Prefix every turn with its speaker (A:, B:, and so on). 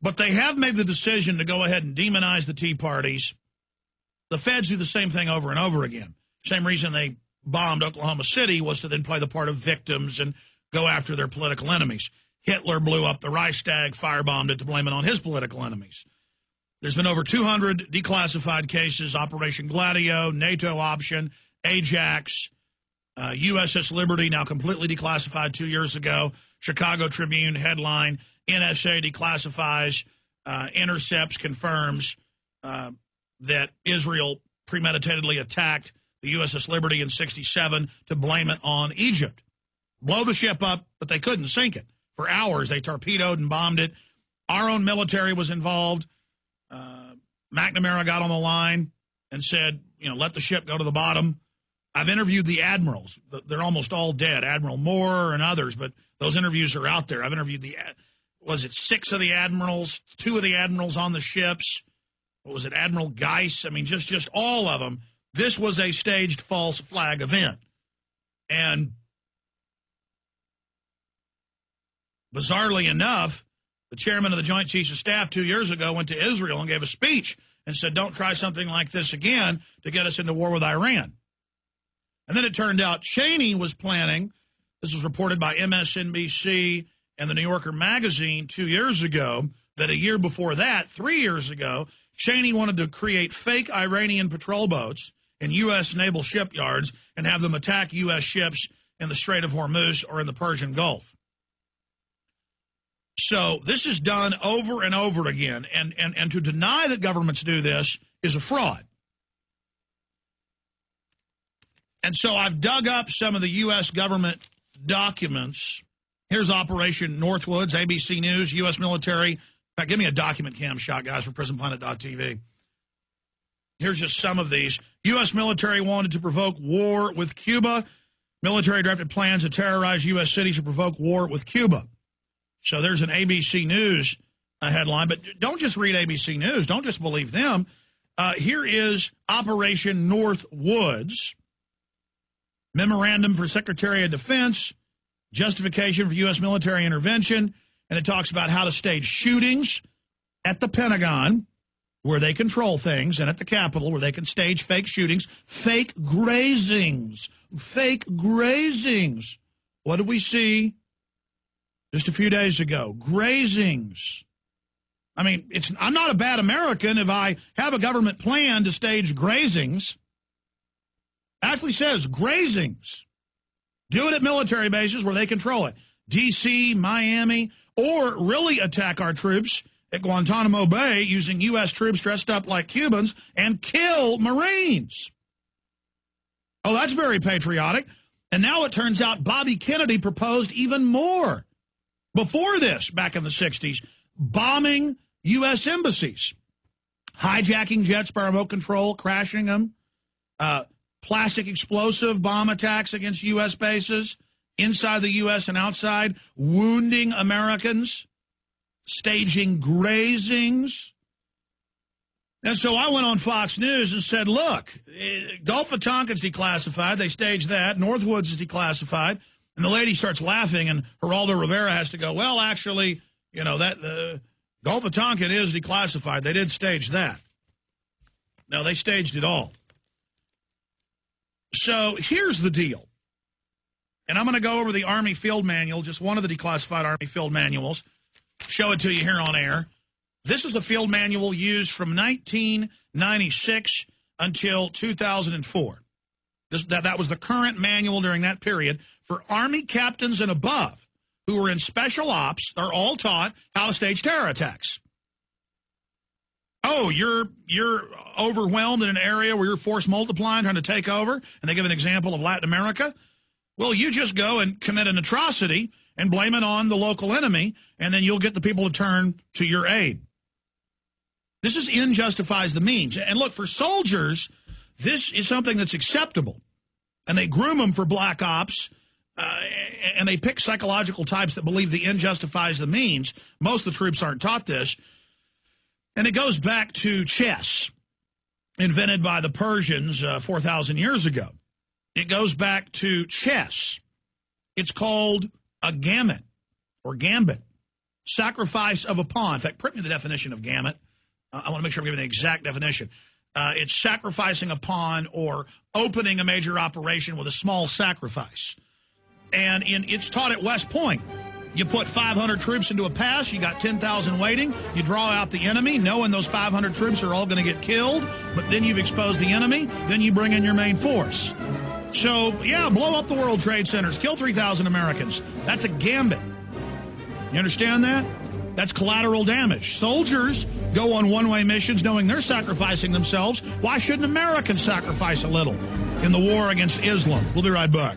A: But they have made the decision to go ahead and demonize the Tea Parties. The feds do the same thing over and over again. Same reason they bombed Oklahoma City was to then play the part of victims and go after their political enemies. Hitler blew up the Reichstag, firebombed it to blame it on his political enemies. There's been over 200 declassified cases, Operation Gladio, NATO option, Ajax, USS Liberty, now completely declassified 2 years ago. Chicago Tribune headline, NSA declassifies, intercepts, confirms that Israel premeditatedly attacked the USS Liberty in 1967 to blame it on Egypt. Blow the ship up, but they couldn't sink it. For hours, they torpedoed and bombed it. Our own military was involved. McNamara got on the line and said, let the ship go to the bottom. I've interviewed the admirals. They're almost all dead, Admiral Moore and others, but those interviews are out there. I've interviewed 6 of the admirals, 2 of the admirals on the ships. What was it, Admiral Geiss? I mean, just all of them. This was a staged false flag event. And bizarrely enough, the chairman of the Joint Chiefs of Staff 2 years ago went to Israel and gave a speech and said, don't try something like this again to get us into war with Iran. And then it turned out Cheney was planning, this was reported by MSNBC and the New Yorker magazine 2 years ago, that a year before that, 3 years ago, Cheney wanted to create fake Iranian patrol boats in U.S. naval shipyards and have them attack U.S. ships in the Strait of Hormuz or in the Persian Gulf. So this is done over and over again, and to deny that governments do this is a fraud. And so I've dug up some of the U.S. government documents. Here's Operation Northwoods, ABC News, U.S. military. In fact, give me a document cam shot, guys, for PrisonPlanet.tv. Here's just some of these. U.S. military wanted to provoke war with Cuba. Military drafted plans to terrorize U.S. cities to provoke war with Cuba. So there's an ABC News headline, but don't just read ABC News. Don't just believe them. Here is Operation Northwoods. Memorandum for Secretary of Defense, justification for U.S. military intervention, and it talks about how to stage shootings at the Pentagon, where they control things, and at the Capitol, where they can stage fake shootings, fake grazings. What did we see just a few days ago? Grazings. I mean, I'm not a bad American if I have a government plan to stage grazings. Actually says grazings. Do it at military bases where they control it. D.C., Miami, or really attack our troops at Guantanamo Bay using U.S. troops dressed up like Cubans and kill Marines. Oh, that's very patriotic. And now it turns out Bobby Kennedy proposed even more. Before this, back in the 60s, bombing U.S. embassies, hijacking jets by remote control, crashing them, plastic explosive bomb attacks against U.S. bases, inside the U.S. and outside, wounding Americans, staging grazings. And so I went on Fox News and said, look, Gulf of Tonkin's declassified. They staged that. Northwoods is declassified. And the lady starts laughing, and Geraldo Rivera has to go, well, actually, that the Gulf of Tonkin is declassified. They did stage that. No, they staged it all. So here's the deal. And I'm going to go over the Army Field Manual, just one of the declassified Army Field Manuals, show it to you here on air. This is the field manual used from 1996 until 2004. That was the current manual during that period for Army captains and above who were in special ops. They're all taught how to stage terror attacks. Oh, you're overwhelmed in an area where you're force multiplying, trying to take over, and they give an example of Latin America. Well, you just go and commit an atrocity and blame it on the local enemy, and then you'll get the people to turn to your aid. This is end justifies the means. And look, for soldiers, this is something that's acceptable. And they groom them for black ops, and they pick psychological types that believe the end justifies the means. Most of the troops aren't taught this. And it goes back to chess, invented by the Persians 4,000 years ago. It goes back to chess. It's called a gamut or gambit. sacrifice of a pawn. In fact, print me the definition of gamut. I want to make sure I'm giving the exact definition. It's sacrificing a pawn or opening a major operation with a small sacrifice. And it's taught at West Point. You put 500 troops into a pass, you got 10,000 waiting, you draw out the enemy, knowing those 500 troops are all going to get killed, but then you've exposed the enemy, then you bring in your main force. So, yeah, blow up the World Trade Centers, kill 3,000 Americans. That's a gambit. You understand that? That's collateral damage. Soldiers go on one-way missions knowing they're sacrificing themselves. Why shouldn't Americans sacrifice a little in the war against Islam? We'll be right back.